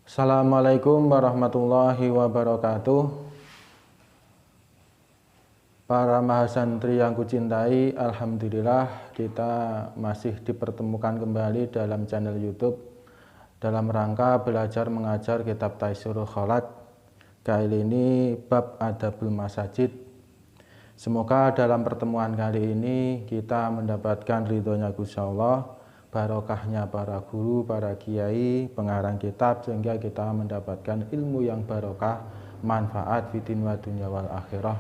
Assalamualaikum warahmatullahi wabarakatuh. Para mahasantri yang kucintai, alhamdulillah kita masih dipertemukan kembali dalam channel YouTube dalam rangka belajar mengajar kitab Taisirul Kholat. Kali ini bab Adabul Masajid. Semoga dalam pertemuan kali ini kita mendapatkan ridhonya Gusti Allah, barokahnya para guru, para kiai, pengarang kitab, sehingga kita mendapatkan ilmu yang barokah, manfaat fitin wa dunya wal akhirah.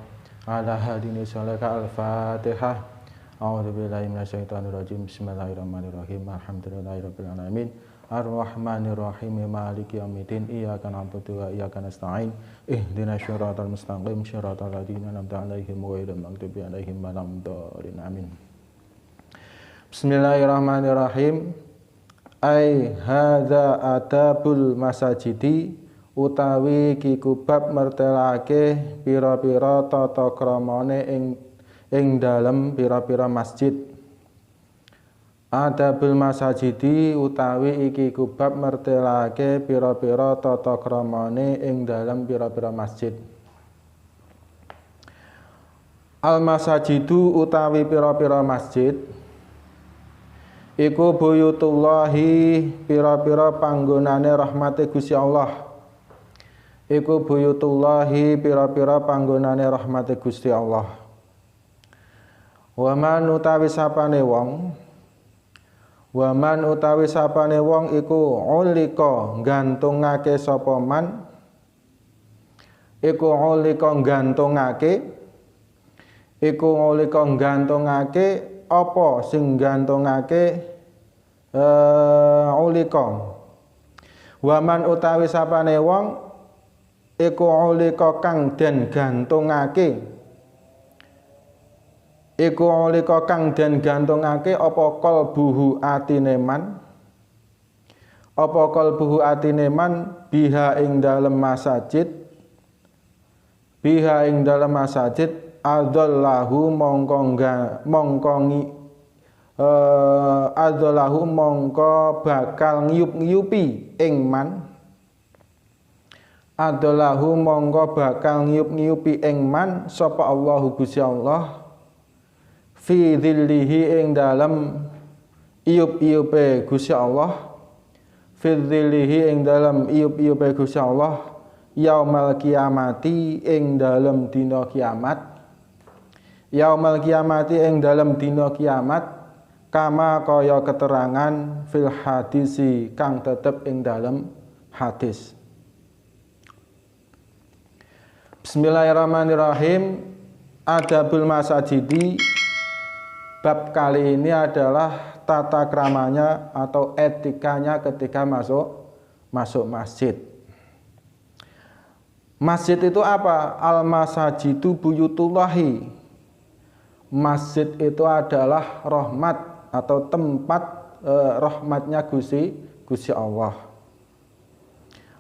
Ala hadini sholaka al-fatihah. A'udzubillahi minasyaitonirrajim. Bismillahirrahmanirrahim. Alhamdulillahirabbil alamin. Ar-Rahmanir-Rahim. Maliki yaumiddin. Iyyaka na'budu wa iyyaka nasta'in. Ihdinas siratal mustaqim. Shiratal ladzina an'amta 'alaihim ghairil maghdubi 'alaihim waladdallin. Amin. Bismillahirrahmanirrahim. Ai hadza adabul masajidi, utawi kikubab mertelake pira-pira tata kramane ing dalem pira-pira masjid. Adabul masajidi utawi iki kubab mertelake pira-pira tata kramane ing dalem pira-pira masjid. Al masajidu utawi pira-pira masjid iku buyutullahi, pira-pira panggonane rahmate Gusti Allah. Iku buyutullahi, pira-pira panggonane rahmate Gusti Allah. Waman utawi sapane wong, waman utawi sapane wong iku ulika gantungake sapa man, iku ulika gantungake, iku ulika gantungake apa sing gantungake ulika. Waman utawi sapane wong iku ulika kang den gantungake, iku ulika kang den gantungake apa qalbuhu atine man, apa qalbuhu atine man biha ing dalem masajid, biha ing dalem masajid. Adzallahu adzallahu mongko bakal ngiyup-ngiyupi ing man, adzallahu mongko bakal ngiyup-ngiyupi ing man sapa Allahu Gusti Allah fi dzillihi ing dalem iyup-iyupe Gusti Allah, fi dzillihi ing dalem iyup-iyupe Gusti Allah yaumal kiamati ing dalem dina kiamat, yaumal kiamati ing dalam dina kiamat, kama kaya keterangan fil hadisi kang tetep ing dalam hadis. Bismillahirrahmanirrahim. Adabul masajidi, bab kali ini adalah tata kramanya atau etikanya ketika masuk masjid. Masjid itu apa? Al masajidu buyutullahi. Masjid itu adalah rahmat atau tempat rahmatnya Gusti Allah.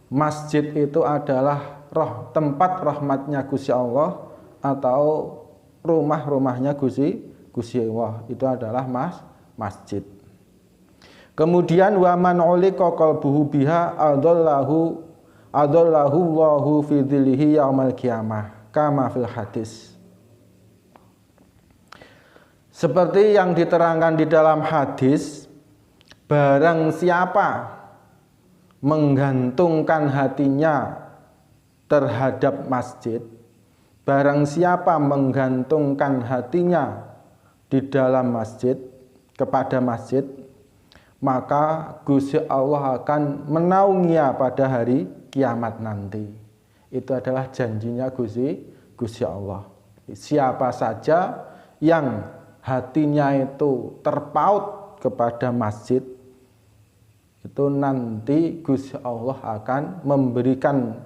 Masjid itu adalah tempat rahmatnya Gusti Allah atau rumah-rumahnya Gusti Allah. Itu adalah masjid. Kemudian waman ulika qalbuhu biha adallahu Allahu fi dzillihi yaumal qiyamah kama fil hadis. Seperti yang diterangkan di dalam hadis, barang siapa menggantungkan hatinya terhadap masjid, barang siapa menggantungkan hatinya di dalam masjid, kepada masjid, maka Gusti Allah akan menaunginya pada hari kiamat nanti. Itu adalah janjinya Gusti Allah. Siapa saja yang hatinya itu terpaut kepada masjid, itu nanti Gusti Allah akan memberikan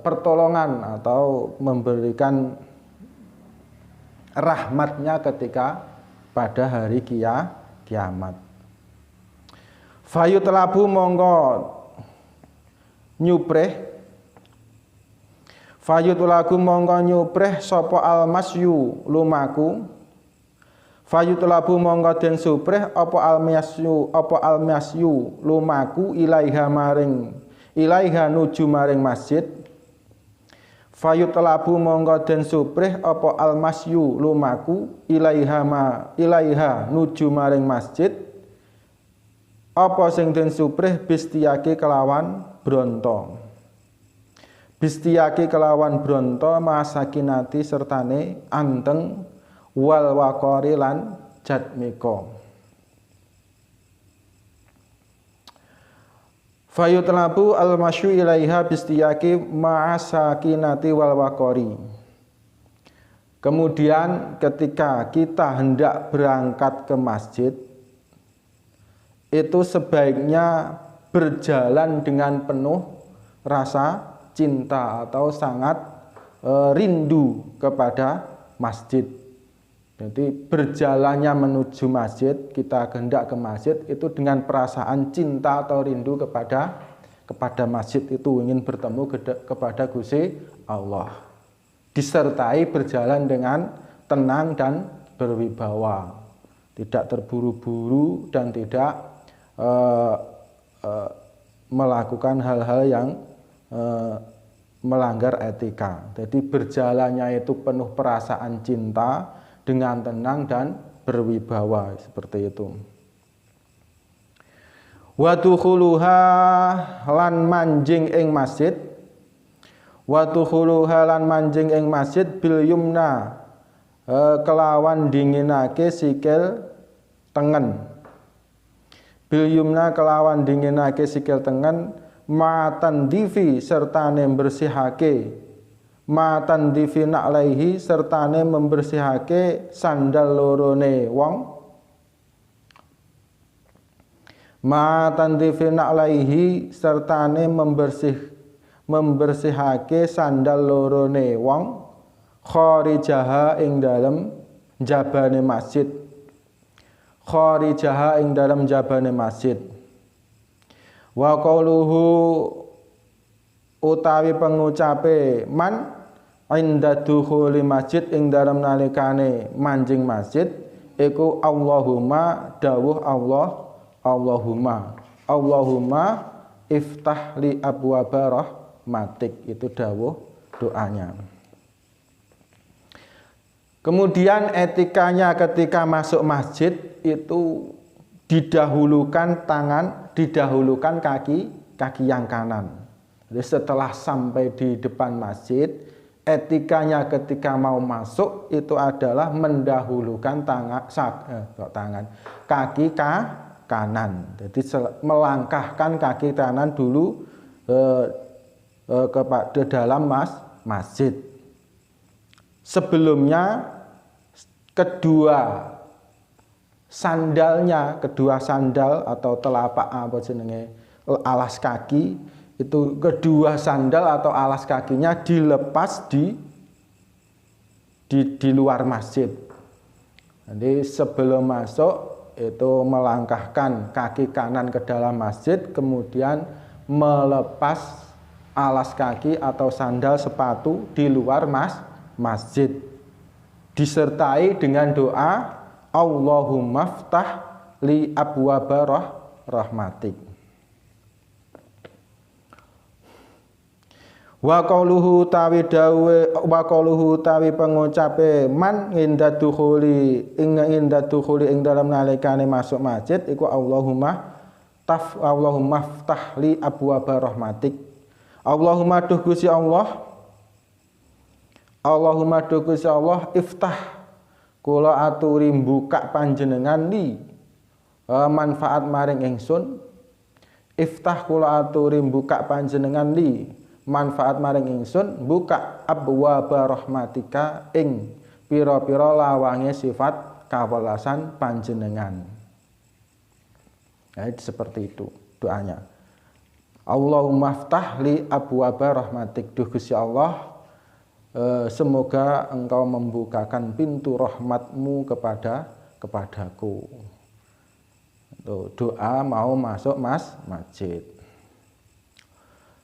pertolongan atau memberikan rahmatnya ketika pada hari kiamat. Fayutlabu mongko nyupreh, fayutlabu mongko nyupreh sapa almasyu lumaku, fayutlabu mongko den supreh apa almasyu lumaku ilaiha maring ilaiha nuju maring masjid, fayutlabu mongko den suprih apa almasyu lumaku ilaiha nuju maring masjid, apa sing den suprih bistiyaki kelawan bronto. Bistiyaki kelawan bronto masakinati sertane anteng wal waqari lan jatmiko. Fayutlabu al-masyu ilaiha bistiyaki masakinati wal waqari. Kemudian ketika kita hendak berangkat ke masjid, itu sebaiknya berjalan dengan penuh rasa cinta atau sangat rindu kepada masjid. Jadi berjalannya menuju masjid, kita hendak ke masjid itu dengan perasaan cinta atau rindu kepada masjid itu, ingin bertemu kepada Gusti Allah. Disertai berjalan dengan tenang dan berwibawa, tidak terburu-buru dan tidak melakukan hal-hal yang melanggar etika. Jadi berjalannya itu penuh perasaan cinta dengan tenang dan berwibawa, seperti itu. Wa dukhuluha lan manjing ing masjid, wa dukhuluha lan manjing ing masjid bil yumna kelawan dinginake sikil tengen. Bil yumna kelawan dinginake sikil tengen, matan divi sertane bersihake, matan divi na'laihi sertane membersihake sandal lorone wong, matan divi na'laihi sertane membersihake sandal lorone wong, kharijaha ing dalem jabane masjid, kharijaha ing dalem jabane masjid. Wa qauluhu utawi pengucape man inda dukhuli masjid ing dalem nalikane manjing masjid iku Allahumma dawuh Allah, Allahumma iftah li abwaba rahmatik, itu dawuh doanya. Kemudian etikanya ketika masuk masjid itu didahulukan kaki yang kanan. Jadi setelah sampai di depan masjid, etikanya ketika mau masuk itu adalah mendahulukan kaki kanan. Jadi melangkahkan kaki kanan dulu kepada dalam masjid. Sebelumnya kedua sandal atau telapak alas kaki itu, kedua sandal atau alas kakinya dilepas di luar masjid. Jadi sebelum masuk itu melangkahkan kaki kanan ke dalam masjid, kemudian melepas alas kaki atau sandal sepatu di luar masjid, disertai dengan doa Allahumma ftah li abwaba rahmatik. Wa qauluhu tawi pengucape man inda dukhuli ing dalam nalikane masuk masjid iku Allahumma ftah li abwaba rahmatik. Allahumma duh Gusti Allah, iftah kula aturi buka panjenengan li manfaat maring ingsun, iftah kula aturi buka panjenengan li manfaat maring ingsun, buka abwaba rahmatika ing pira-pira lawange sifat kawelasan panjenengan. Nah, seperti itu doanya. Allahumma ftah li abwaba rahmatik, duh Gusti Allah, semoga engkau membukakan pintu rahmatmu kepadaku. Doa mau masuk masjid.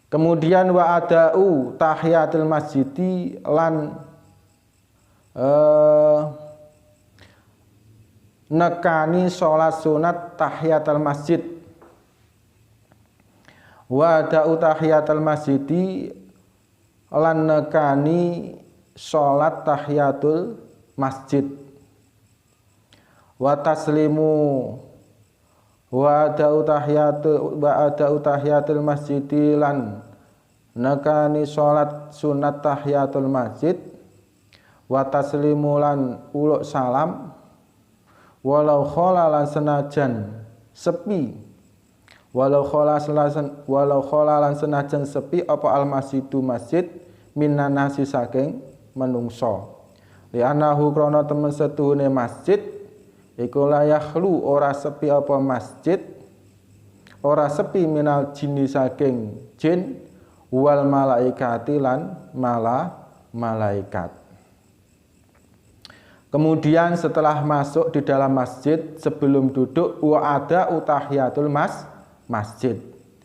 Kemudian wa ada'u tahiyatul masjidi lan nekani sholat sunat tahiyatul masjid. Wa da'u tahiyatul masjidi lan nekani salat tahiyatul masjid. Wa taslimu wa da'u tahiyatul masjidi lan nekani salat sunat tahiyatul masjid. Wa taslimu lan uluk salam walau kholalan senajan sepi. Walau kholalan senajan sepi apa al masjidu masjid minan nasi saking menungso. Li anahu krana temen setuhune masjid iku la yakhlu ora sepi apa masjid, ora sepi minal jinni saking jin wal malaikati lan malaikat. Kemudian setelah masuk di dalam masjid sebelum duduk wa ada utahiyatul masjid.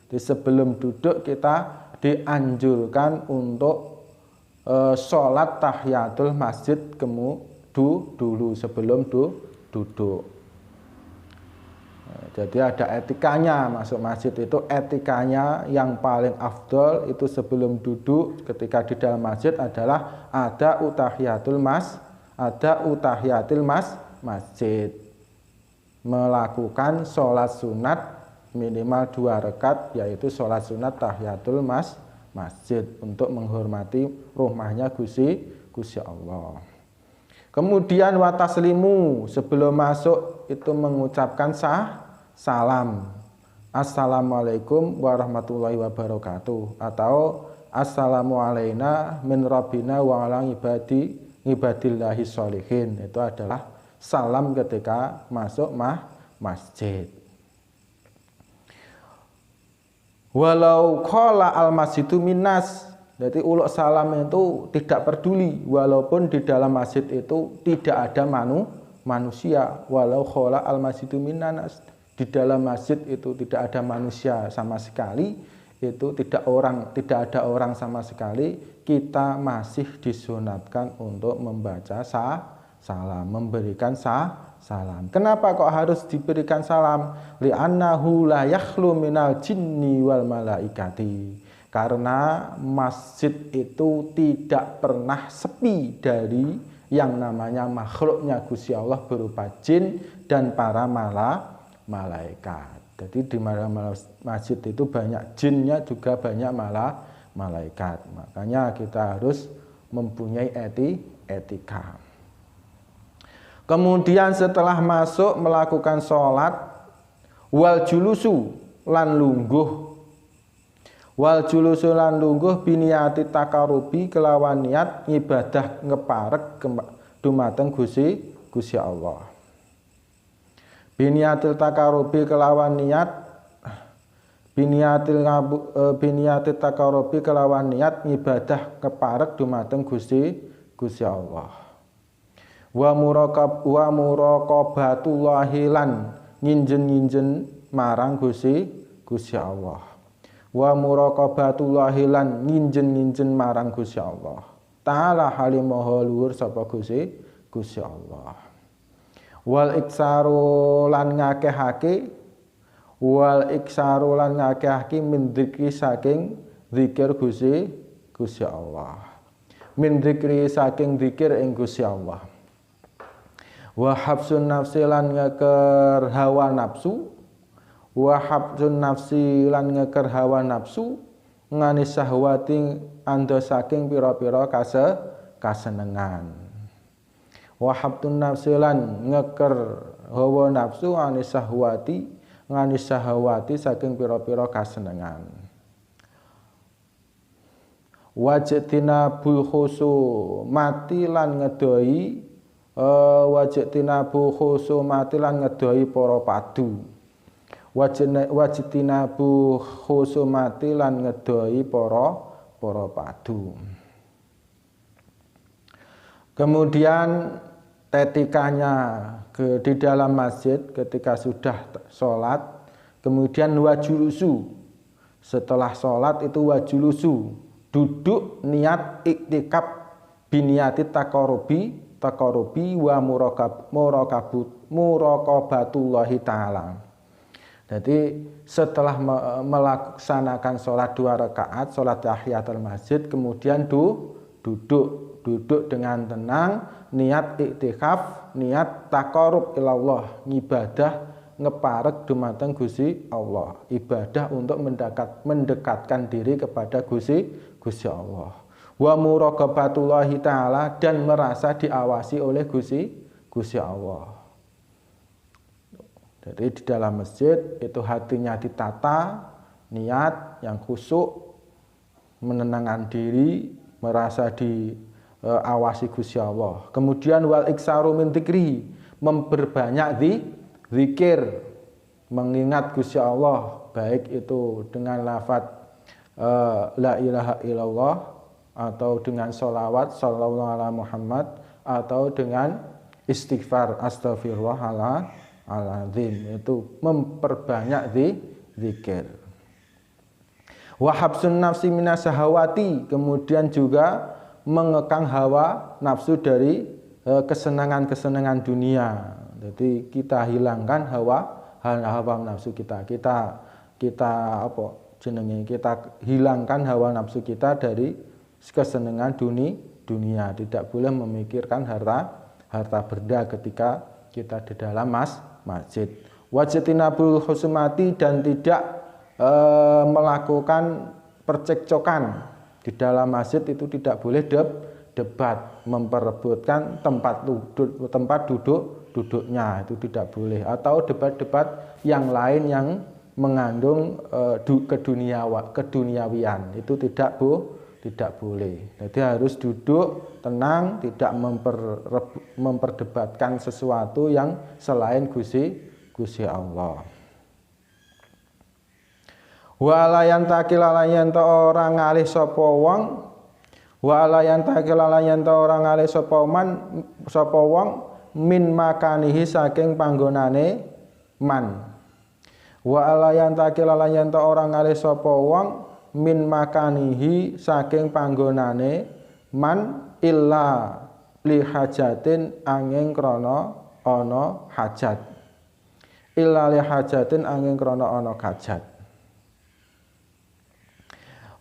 Jadi sebelum duduk kita dianjurkan untuk sholat tahiyatul masjid dulu sebelum duduk. Jadi ada etikanya masuk masjid itu, etikanya yang paling afdol itu sebelum duduk ketika di dalam masjid adalah ada utahiyatul masjid, melakukan sholat sunat minimal 2 rakaat, yaitu sholat sunat tahiyatul masjid untuk menghormati rumahnya Gusti Allah. Kemudian wa taslimu, sebelum masuk itu mengucapkan salam. Assalamualaikum warahmatullahi wabarakatuh, atau assalamu alaina min rabbina wa ala ibadillahi sholihin. Itu adalah salam ketika masuk masjid. Walau qala al masjidu minnas, jadi uluk salam itu tidak peduli walaupun di dalam masjid itu tidak ada manusia. Walau qala al masjidu minnas, di dalam masjid itu tidak ada manusia sama sekali, itu tidak ada orang sama sekali, kita masih disunatkan untuk membaca salam, memberikan salam. Kenapa kok harus diberikan salam? Li'annahu la yakhlu minal jinni wal malaikati. Karena masjid itu tidak pernah sepi dari yang namanya makhluknya Gusti Allah berupa jin dan para malaikat. Jadi di masjid itu banyak jinnya juga banyak malaikat. Makanya kita harus mempunyai etika. Kemudian setelah masuk melakukan sholat, wal julusu lan lungguh. Wal julusu lan lungguh biniati takarubi kelawan niat ibadah ngeparek dumateng Gusti Allah. Biniatil takarubi kelawan niat biniatil takarubi kelawan niat ibadah keparek dumateng Gusti Allah. Wa muraqabatullahi lan nginjen marang Gusti Allah. Wa muraqabatullahi lan nginjen marang Gusti Allah. Ta'ala halimaha luhur sapa Gusti Allah. Wal iksaru lan ngakehake min dzikri saking zikir Gusti Allah. Min dzikri saking zikir ing Gusti Allah. Wa habsun nafsi lan ngeker hawa nafsu, wa habsun nafsi lan ngeker hawa nafsu ngani sahwati ando saking pira-pira kasenengan. Wa habsun nafsi lan ngeker hawa nafsu ngani sahwati saking pira-pira kasenengan. Wajtina bul khusu mati lan ngedoi wajtinabu khusumati lan ngedoi para padu. Wajtinabu khusumati lan ngedoi para padu. Kemudian etikanya di dalam masjid ketika sudah sholat, kemudian wajulusu, setelah sholat itu wajulusu, duduk niat iktikaf biniati taqarrubi wa muraqabatullahi ta'ala. Jadi setelah melaksanakan sholat 2 rakaat, sholat tahiyatul masjid, kemudian duduk dengan tenang, niat iktikaf, niat taqarrub ilallah, ngibadah ngeparek dumateng Gusti Allah, ibadah untuk mendekatkan diri kepada Gusti Allah. Wa muraqabatullahi ta'ala, dan merasa diawasi oleh Gusti Allah. Jadi di dalam masjid itu hatinya ditata, niat yang khusyuk, menenangkan diri, merasa diawasi Gusti Allah. Kemudian wal iksaru min dzikri, memperbanyak zikir, mengingat Gusti Allah, baik itu dengan lafaz la ilaha illallah, atau dengan sholawat sallallahu ala Muhammad, atau dengan istighfar astaghfirullahaladzim. Itu memperbanyak zikir. Wa habsun nafsi minas syahawati, kemudian juga mengekang hawa nafsu dari kesenangan-kesenangan dunia. Jadi kita hilangkan hawa nafsu kita. Kita hilangkan hawa nafsu kita dari kesenangan dunia. Tidak boleh memikirkan harta benda ketika kita di dalam masjid. Wajitinabul khusumati, dan tidak melakukan percekcokan di dalam masjid. Itu tidak boleh debat, memperebutkan tempat duduknya, itu tidak boleh, atau debat-debat yang lain yang mengandung keduniawian, itu tidak boleh. Jadi harus duduk tenang, tidak memperdebatkan sesuatu yang selain Gusti Allah. Walayan takilalayan ta orang ngalih sapa wong, walayan takilalayan ta orang ngalih sapa wong min makanihi saking panggonane man. Walayan takilalayan ta orang ngalih sapa wong min makanihi saking panggonane man illa li hajatin angin krana ana hajat, illa li hajatin angin krana ana hajat.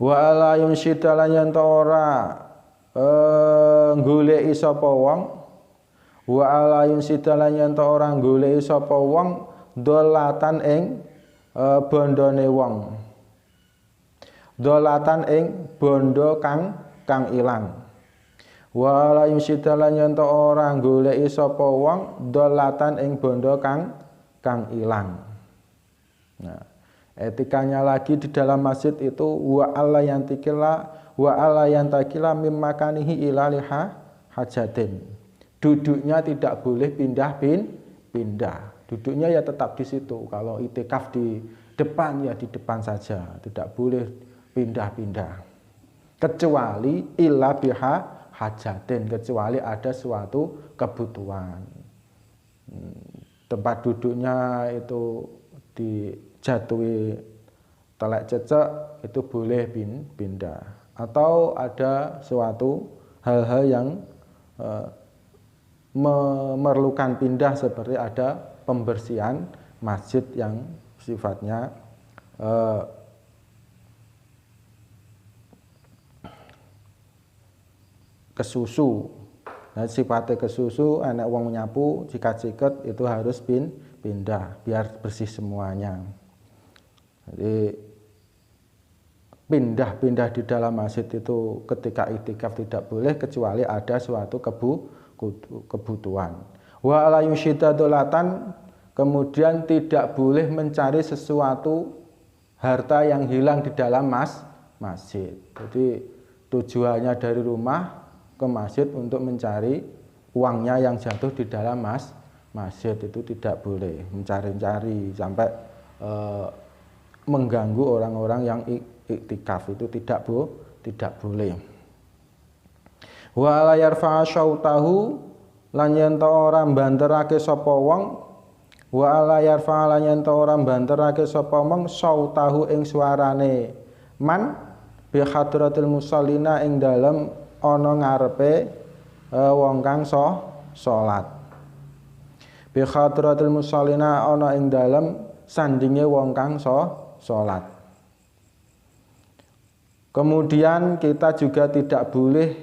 Wa ala yunsyida lan yen ora goleki sapa wong, wa ala yunsyida lan yen ora goleki sapa wong dolatan ing bondone wong, dolatan ing bondo kang ilang. Wa la yusida lan yen ora goleki sapa wong dolatan ing bondo kang ilang. Nah, etikanya lagi di dalam masjid itu wa alla yantakila mimmakanihi ila liha hajatin. Duduknya tidak boleh pindah. Duduknya ya tetap di situ. Kalau itikaf di depan ya di depan saja, tidak boleh pindah-pindah. Kecuali illa biha hajatin, kecuali ada suatu kebutuhan. Tempat duduknya itu dijatuhi telek cecek, itu boleh pindah. Atau ada suatu hal-hal yang memerlukan pindah, seperti ada pembersihan masjid yang sifatnya kesusu. Nah, sifatnya kesusu, anak wong nyapu, cikat-ciket itu harus pindah biar bersih semuanya. Jadi pindah-pindah di dalam masjid itu ketika iktikaf tidak boleh, kecuali ada suatu kebutuhan. Wa la yusyida dolatan, kemudian tidak boleh mencari sesuatu harta yang hilang di dalam masjid. Jadi tujuannya dari rumah ke masjid untuk mencari uangnya yang jatuh di dalam masjid, itu tidak boleh mencari-cari sampai mengganggu orang-orang yang iktikaf, itu tidak boleh. Wa la yarfa syautahu, lan yen ta ora banterake sapa wong, wa la yarfa lan yen ta ora banterake sapa wong syautahu ing suarane man bi hadratil musallina ing dalem ana ngarepe wong kang salat. Bi hadratil musallina ana ing dalem sandinge wong kang salat. Kemudian kita juga tidak boleh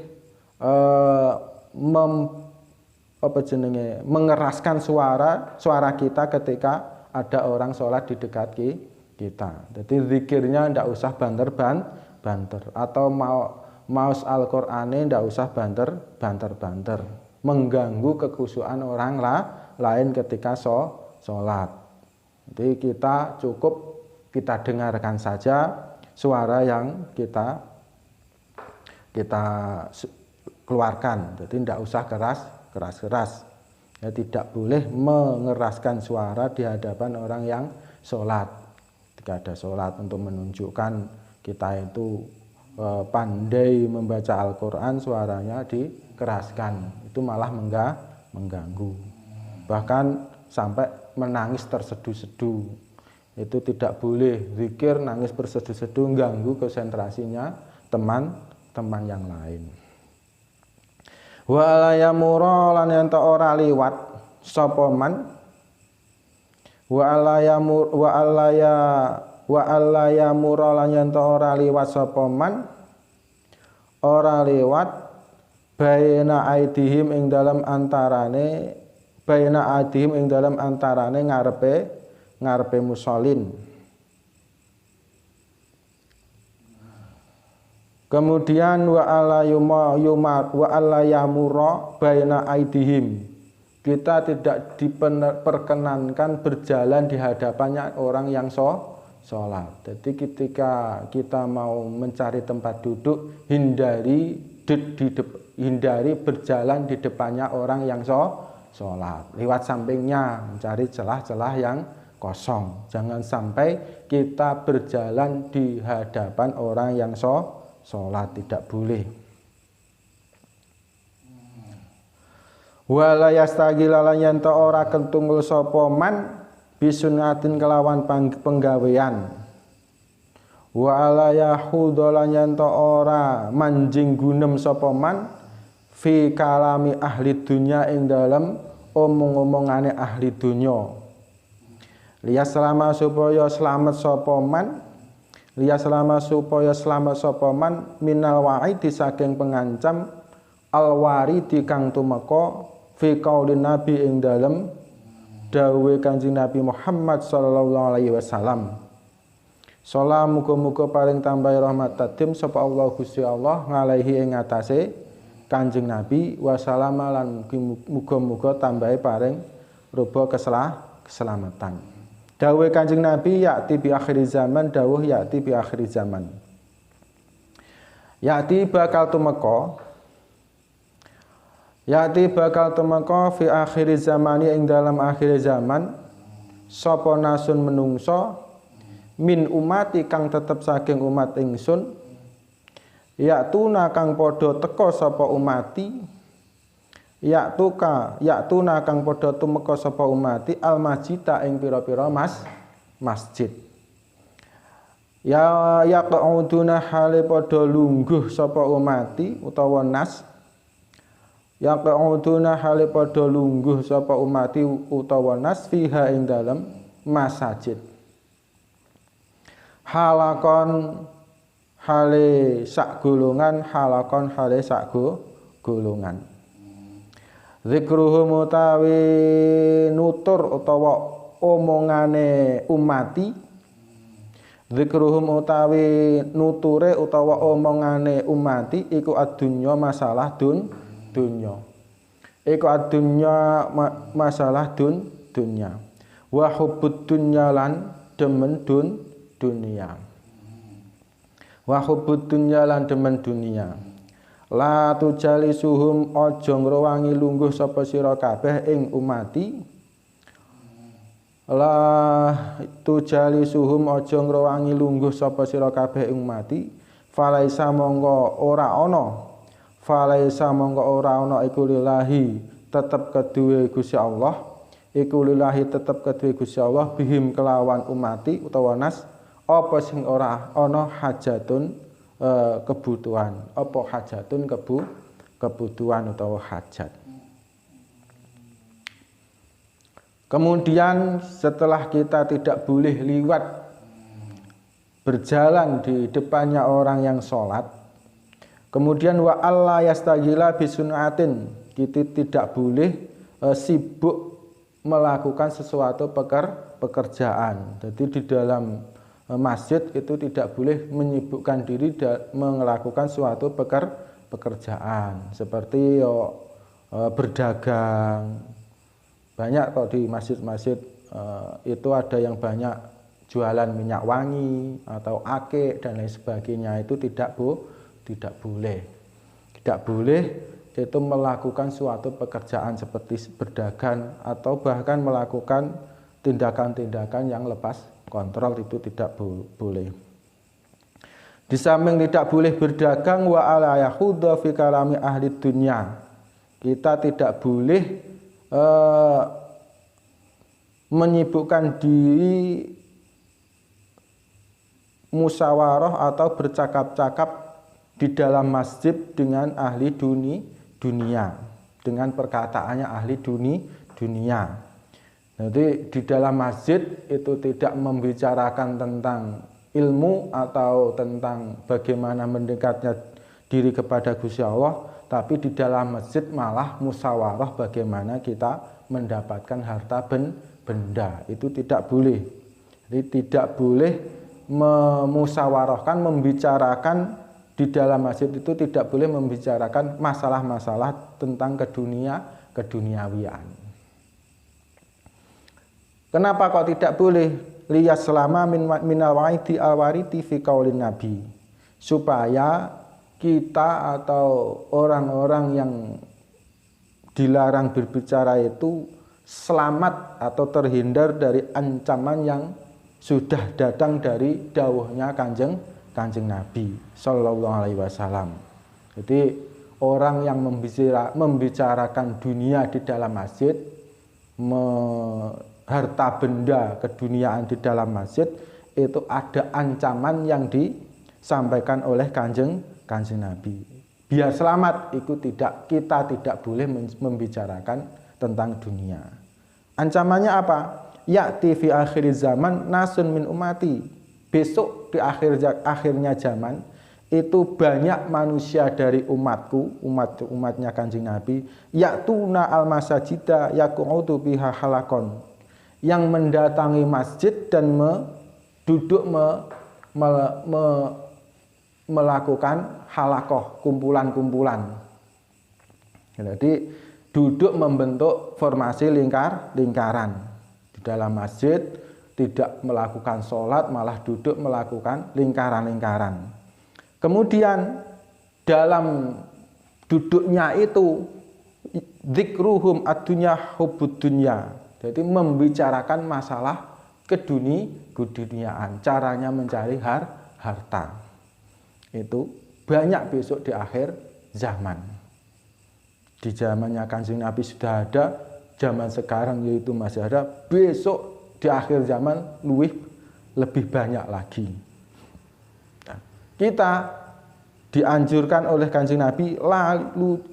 mengeraskan suara kita ketika ada orang sholat di dekat kita. Jadi zikirnya tidak usah banter atau maos Al-Qur'ane tidak usah banter, mengganggu kekhusyuan orang lain ketika sholat. Jadi kita cukup kita dengarkan saja suara yang kita keluarkan. Jadi tidak usah keras. Ya, tidak boleh mengeraskan suara di hadapan orang yang sholat. Ketika ada sholat untuk menunjukkan kita itu pandai membaca Al-Quran, suaranya dikeraskan. Itu malah mengganggu. Bahkan sampai menangis terseduh-seduh. Itu tidak boleh. Zikir nangis berseduh-seduh ganggu konsentrasinya teman-teman yang lain. Wa la yamura lan yen ora liwat sapa man wa alla yamura lan yen ora liwat sapa man ora liwat baina aidihim ing dalam antarane ngarepe musholin. Kemudian wa alla yamura baina aidihim. Kita tidak diperkenankan berjalan di hadapannya orang yang sholat. Jadi ketika kita mau mencari tempat duduk, hindari berjalan di depannya orang yang sholat. Lewat sampingnya, mencari celah-celah yang kosong. Jangan sampai kita berjalan di hadapan orang yang sholat, tidak boleh. Wala yastagila lan yen ora kentungul sapa man bisunatin kelawan penggawean. Wa ala yahudha lan yen ora manjing gunem sapa man fi kalami ahli dunya ing dalem omong-omongane ahli dunya. Liya selama supaya selamat sapa man minal wa'idi saking pengancam alwaridi kang tumeka fi qaulin nabi ing dalem dawuhe Kanjeng Nabi Muhammad sallallahu alaihi wasallam. Salam muga-muga paring tambahi rahmat tatim sapa Allah Gusti Allah ngalaihi ing atase Kanjeng Nabi wasallam lan muga-muga tambahi paring rupa keselamatan. Dawuh Kanjeng Nabi ya'ti bi akhir zaman, dawuh ya'ti bi akhir zaman. Ya'ti bakal tumeka fi akhir zamani ing dalam akhir zaman sapa nasun menungso min umati kang tetep saking umat ingsun ya'tuna kang padha teka sapa umati ya'tuna kang padha tumeka sapa umati al masjida ing pira-pira masjid. Ya yaquduna hale padha lungguh sapa umati utawa nas. Yaquduna hale padha lungguh sapa umati utawa nas fiha ing dalem masjid. Halakon hale sak golongan Zikruhum utawi nutur utawa omongane umati. Zikruhum utawi nuture utawa omongane umati iku adunya masalah dunya. Iku adunya masalah dunya. Wa hubbud dunya lan demen dunia. Wa hubbud dunya lan demen dunia. La tujalisuhum aja ngruwangi lungguh sapa sira kabeh ing umati. La tujalisuhum aja ngruwangi lungguh sapa sira kabeh ing umati. Falaisa mongko ora ana iku lillahi tetep keduwe Gusti Allah. Iku lillahi tetep keduwe Gusti Allah bihim kelawan umati utawa nas apa sing ora ana hajatun kebutuhan, apa hajatun kebutuhan utawa hajat. Kemudian setelah kita tidak boleh liwat berjalan di depannya orang yang sholat, kemudian wa alla yastagila bisunatin, kita tidak boleh sibuk melakukan sesuatu pekerjaan. Jadi di dalam masjid itu tidak boleh menyibukkan diri melakukan suatu pekerjaan seperti berdagang. Banyak kok di masjid-masjid itu ada yang banyak jualan minyak wangi atau akik dan lain sebagainya. Itu tidak boleh itu melakukan suatu pekerjaan seperti berdagang atau bahkan melakukan tindakan-tindakan yang lepas kontrol, itu tidak boleh. Di samping tidak boleh berdagang, wa ala yakhudha fi kalami ahli dunya, kita tidak boleh menyibukkan diri musyawarah atau bercakap-cakap di dalam masjid dengan ahli dunia, dengan perkataannya ahli dunia. Jadi di dalam masjid itu tidak membicarakan tentang ilmu atau tentang bagaimana mendekatnya diri kepada Gusti Allah, tapi di dalam masjid malah musyawarah bagaimana kita mendapatkan harta benda. Itu tidak boleh. Jadi tidak boleh memusyawarahkan, membicarakan di dalam masjid itu tidak boleh membicarakan masalah-masalah tentang keduniawian. Kenapa kok tidak boleh? Liyas selama minal wa'idi al-wariti fi qaulin nabi, supaya kita atau orang-orang yang dilarang berbicara itu selamat atau terhindar dari ancaman yang sudah datang dari dawuhnya kanjeng Nabi Sallallahu Alaihi Wasallam. Jadi orang yang membicarakan dunia di dalam masjid, harta benda keduniaan di dalam masjid, itu ada ancaman yang disampaikan oleh kanjeng Nabi. Biar selamat kita tidak boleh membicarakan tentang dunia. Ancamannya apa? Ya'ti fi akhir zaman nasun min umati. Besok di akhirnya zaman itu banyak manusia dari umatnya kanjeng Nabi, ya'tuna al-masajida yaqudu biha halakon, yang mendatangi masjid dan melakukan halakoh, kumpulan-kumpulan. Jadi duduk membentuk formasi lingkaran di dalam masjid, tidak melakukan sholat, malah duduk melakukan lingkaran-lingkaran. Kemudian dalam duduknya itu dzikruhum ad-dunya hubbud dunya. Jadi membicarakan masalah keduniaan, caranya mencari harta. Itu banyak besok di akhir zaman. Di zamannya kanjeng Nabi sudah ada, zaman sekarang yaitu masih ada, besok di akhir zaman lebih banyak lagi. Nah, kita dianjurkan oleh kanjeng Nabi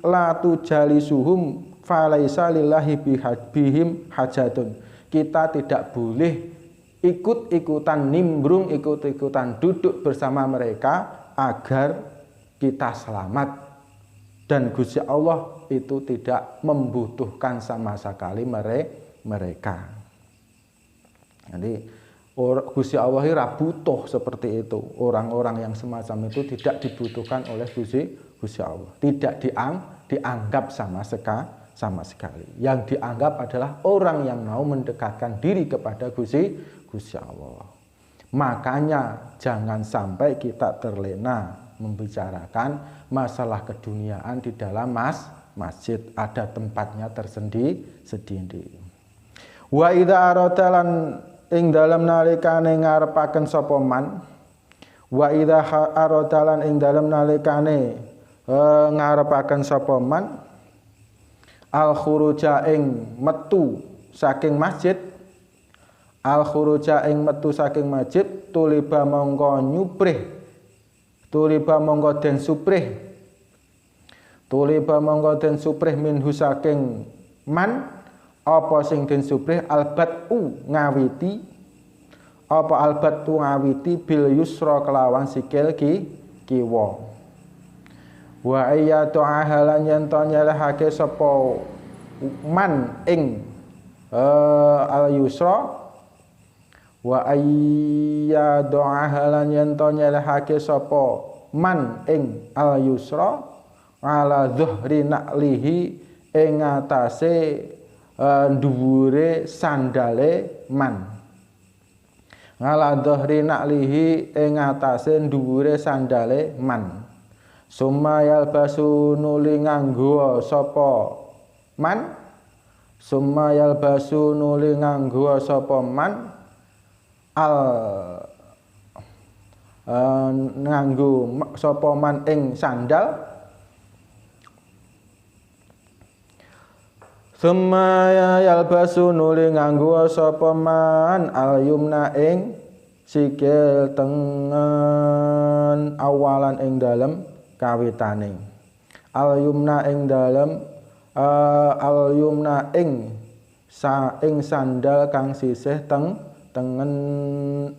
la tujalisuhum falaisa lillahi bihim hajatun. Kita tidak boleh ikut-ikutan nimbrung, ikut-ikutan duduk bersama mereka agar kita selamat, dan Gusti Allah itu tidak membutuhkan sama sekali mereka. Jadi Gusti Allah ora butuh seperti itu. Orang-orang yang semacam itu tidak dibutuhkan oleh Gusti Allah. Tidak dianggap sama sekali. Yang dianggap adalah orang yang mau mendekatkan diri kepada Gusti Allah. Makanya jangan sampai kita terlena membicarakan masalah keduniaan di dalam masjid. Ada tempatnya tersendiri. Wa idza aradalan ing dalem nalikane ngarepaken sapa man, wa idza aradalan ing dalem nalikane ngarepaken sapa man al khuruja ing metu saking masjid, al khuruja ing metu saking masjid, tuliba mongko nyuprih, tuliba mongko den suprih minhu saking man apa sing den subrih albatu ngawiti apa albatu ngawiti bil yusra kelawan sikil kiwa wa ayyatu ahalan yen to nyelehake sapa man ing al yusra wa ayyadu ahalan yen to nyelehake sapa man ing al yusra ala dhuhri na'lihi ing atase dhuwure sandale man ala dhuhri na'lihi ing atase dhuwure sandale man sumayal basu nuli nganggo sapa man sumayal basu nuli nganggo sapa man al nganggo sapa man ing sandal sumayal basu nuli nganggo sapa man al yumna ing sikil tengen awalan ing dalem kawitane al yumna ing dalem al yumna ing sandal kang sisih tengen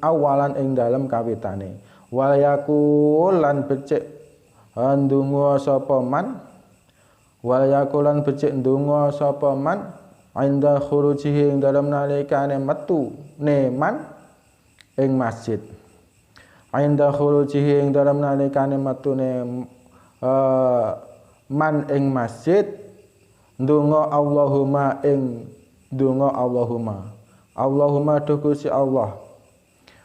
awalan ing dalem kawitane wal yakul lan becik ndonga sapa man wal yakul lan becik ndonga sapa man inda khurujihi ing dalem nalikane metu ne man ing masjid inda khurujihi ing dalem nalikane metune man ing masjid ndonga Allahumma ing ndonga Allahumma dukusi Allah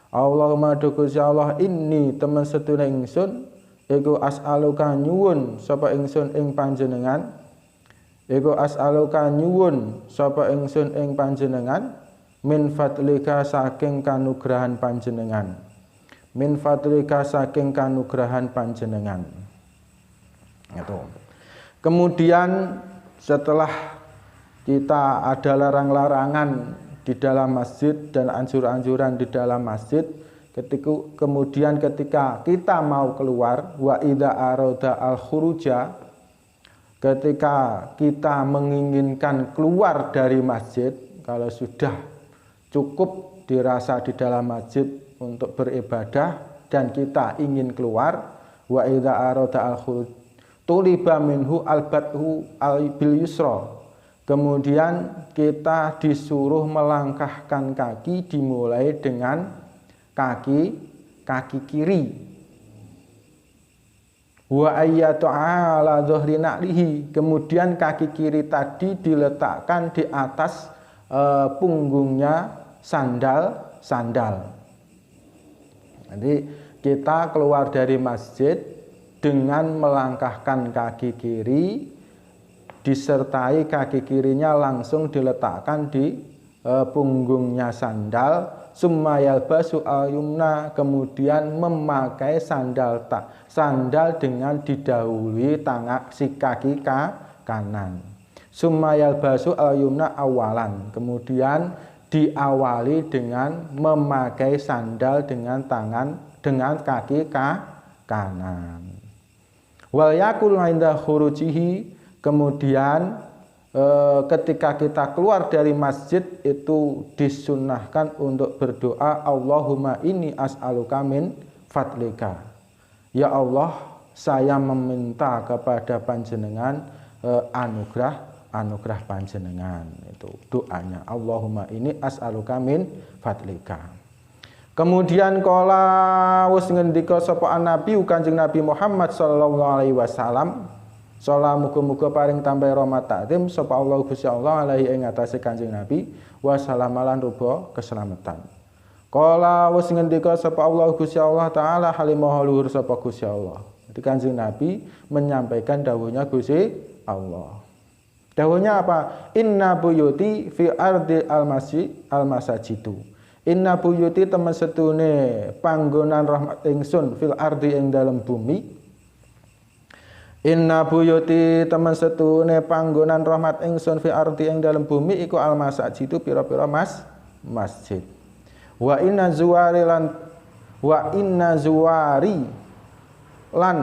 Allahumma dukusi Allah inni temen setune ingsun iku as'aluka nyuwun sapa ingsun ing panjenengan iku as'aluka nyuwun sapa ingsun ing panjenengan min fadlika saking kanugrahan panjenengan min fadlika saking kanugrahan panjenengan itu. Kemudian setelah kita ada larang-larangan di dalam masjid dan anjuran-anjuran di dalam masjid, kemudian ketika kita mau keluar, wa idza arada al khuruja, ketika kita menginginkan keluar dari masjid, kalau sudah cukup dirasa di dalam masjid untuk beribadah dan kita ingin keluar, wa idza arada al khuruj tuliba minhu albathu bil yusra. Kemudian kita disuruh melangkahkan kaki dimulai dengan kaki kiri. Wa ayyatu ala dhuhri na'lihi. Kemudian kaki kiri tadi diletakkan di atas punggungnya sandal. Jadi kita keluar dari masjid dengan melangkahkan kaki kiri, disertai kaki kirinya langsung diletakkan di punggungnya sandal, summayal basu al-yumna, kemudian memakai sandal dengan didahului si kaki kanan. Summayal basu al-yumna awalan, kemudian diawali dengan memakai sandal dengan kaki kanan. Wal yakul inda khurujihi, kemudian ketika kita keluar dari masjid itu disunnahkan untuk berdoa Allahumma inni as'aluka min fadlika. Ya Allah, saya meminta kepada panjenengan anugerah panjenengan. Itu doanya, Allahumma inni as'aluka min fadlika. Kemudian kala wis ngendika sapa Nabi Kanjeng Nabi Muhammad sallallahu alaihi wasallam, salam muga-muga paring tambah rahmat takdim sapa Allah Gusti Allah alaihi ing atase Kanjeng Nabi wa salamalan rupa keselamatan. Kala wis ngendika sapa Allah Gusti Allah taala halimah luhur sapa Gusti Allah. Jadi Kanjeng Nabi menyampaikan dawuhnya Gusti Allah. Dawuhnya apa? Inna buyuti fi ardi al-masajidu. Inna buyuti temen setune panggonan rahmat ingsun fil ardi ing dalam bumi. Inna buyuti temen setune panggonan rahmat ingsun fil ardi ing dalam bumi iku al masajidu pira-pira masjid. Wa inna zuwari lan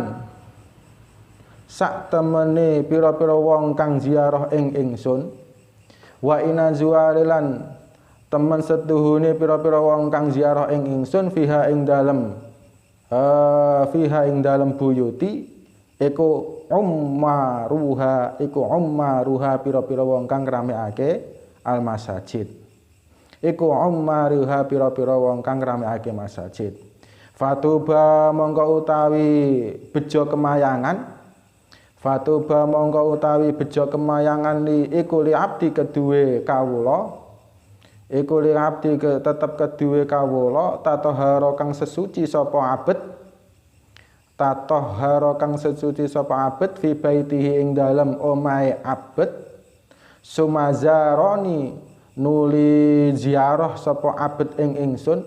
sak temene pira-pira wong kang ziarah ing ingsun. Wa inna zuwarilan temen setuhune pira-pira wong kang ziarah ing ingsun fiha ing dalem buyuti iku ummaruha pira-pira wong kang ngramekake al masajid. Iku ummaruha pira-pira wong kang ngramekake masajid. Fatuba mongko utawi bejo kemayangan li iku li abdi kedue kawula tetep kedue kawula tatahara kang sesuci sapa abet fi baitihi ing dalem omahe abet sumazaroni nuli ziarah sapa abet ing ingsun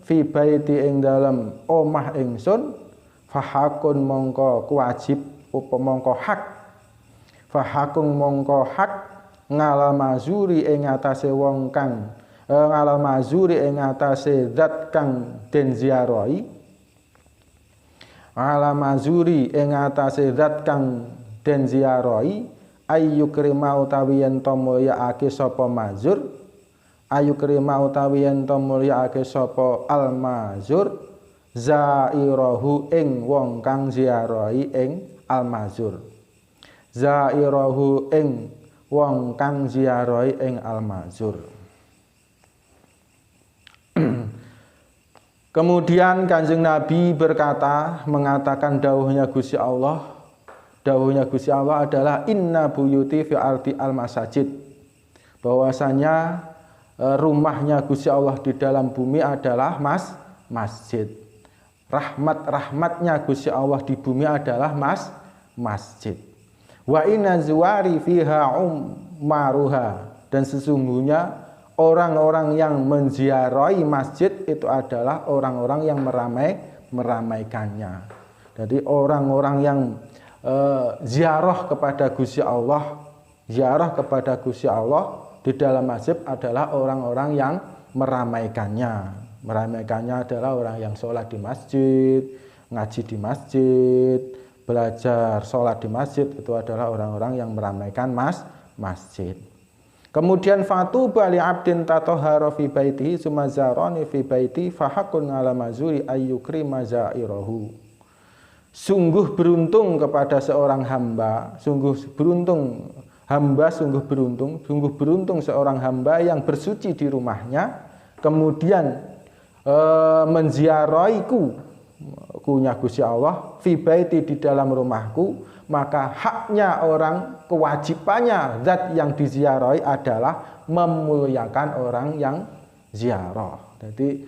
fi baiti ing dalem omah ingsun fahakun mongko wajib mongko hak ngalamazuri ing atase zat kang den ziarahi ayu krima utawi yen to mulyaake sapa al-mazur zairahu ing wong kang ziarahi ing al-mazur. Kemudian Kanjeng Nabi mengatakan dawuhnya Gusti Allah adalah inna buyuti fi ardi al-masajid. Bahwasanya rumahnya Gusti Allah di dalam bumi adalah masjid. Rahmatnya Gusti Allah di bumi adalah masjid. Wa inna zuwari fiha ummaruha, dan sesungguhnya orang-orang yang menziarahi masjid itu adalah orang-orang yang meramaikannya. Jadi orang-orang yang ziarah kepada Gusti Allah di dalam masjid adalah orang-orang yang meramaikannya. Meramaikannya adalah orang yang sholat di masjid, ngaji di masjid, belajar sholat di masjid, itu adalah orang-orang yang meramaikan masjid. Kemudian fatuba li abdin tatahhara fi baitihi sumazarani fi baiti fahakun ala mazuri ayyukri mazairahu. Sungguh beruntung kepada seorang hamba, sungguh beruntung seorang hamba yang bersuci di rumahnya, kemudian menziarahiku Gusti Allah fi baiti di dalam rumahku, maka haknya orang, kewajibannya zat yang diziarahi adalah memuliakan orang yang ziarah. Jadi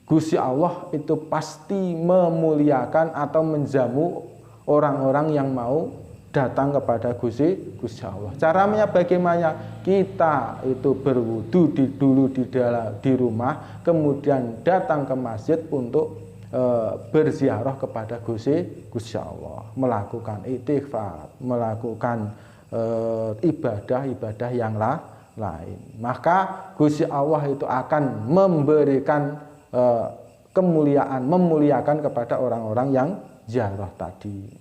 Gusti Allah itu pasti memuliakan atau menjamu orang-orang yang mau datang kepada Gusti Allah. Caranya bagaimana? Kita itu berwudu dulu di rumah, kemudian datang ke masjid untuk berziarah kepada Gusti Allah, melakukan istighfar, melakukan ibadah yang lain. Maka Gusti Allah itu akan memberikan memuliakan kepada orang-orang yang ziarah tadi.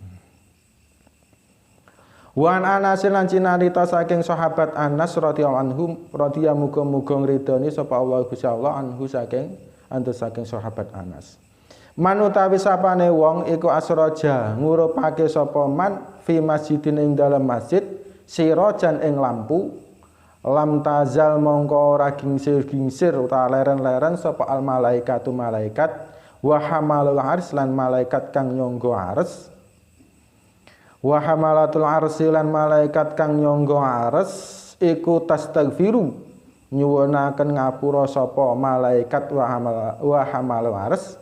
Wan Anas lan cinarita saking sahabat Anas radhiyallahu muga-muga ngridoni sapa Allah Gusti Allah anhu saking sahabat Anas. Manutawi sapane wong iku asraja ngurupake sapa man fi masjidin ing dalam masjid sirajan ing lampu lam tazal mongko ora gingsir utawa leren-leren sapa al malaikatu malaikat wa hamalul ars lan malaikat kang nyangga ars wa hamalatul arsi lan malaikat kang nyangga ars iku tastaghfiru nyuwunaken ngapura sapa malaikat wa hamalul ars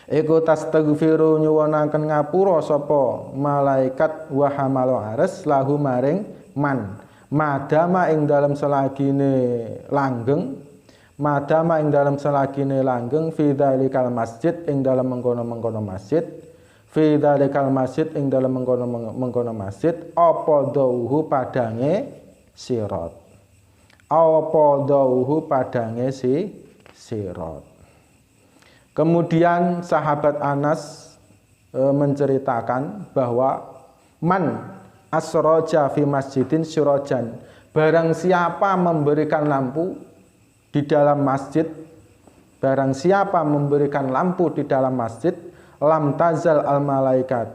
iku tastaghfiru nyuwunaken ngapura sapa malaikat wa hamalul ars lahu maring man madama ing dalam selagine langgeng fi dzalikal masjid ing dalam mengkono-mengkono masjid fi dzalikal masjid ing dalam mengkono masjid apa dauhu padange sirat Kemudian sahabat Anas menceritakan bahwa Man asroja fi masjidin syurojan, barang siapa memberikan lampu di dalam masjid, barang siapa memberikan lampu di dalam masjid, lam tazal al malaikat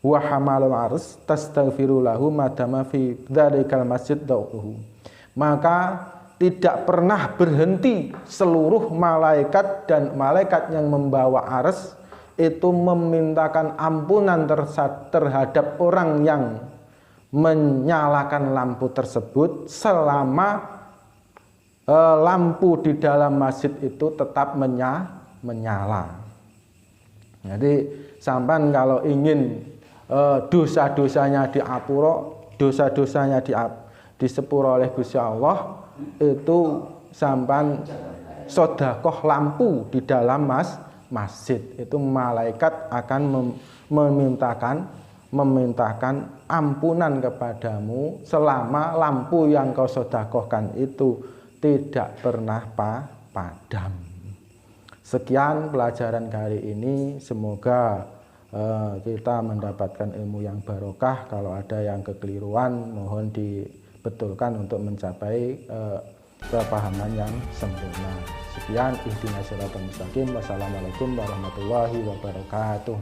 wa hamalul ars tastaghfiru lahu madama fi dzalikal masjid dauhu, maka tidak pernah berhenti seluruh malaikat dan malaikat yang membawa ars itu memintakan ampunan terhadap orang yang menyalakan lampu tersebut selama lampu di dalam masjid itu tetap menyala. Jadi sampan kalau ingin dosa-dosanya diapuro, dosa-dosanya disepuro oleh Gusti Allah, itu sampan sedekah lampu di dalam masjid, itu malaikat akan memintakan ampunan kepadamu selama lampu yang kau sedekahkan itu tidak pernah padam. Sekian pelajaran kali ini, semoga kita mendapatkan ilmu yang barokah. Kalau ada yang kekeliruan mohon dibetulkan untuk mencapai kepahaman yang sempurna. Sekian, ihdinas siratal mustaqim. Wassalamualaikum warahmatullahi wabarakatuh.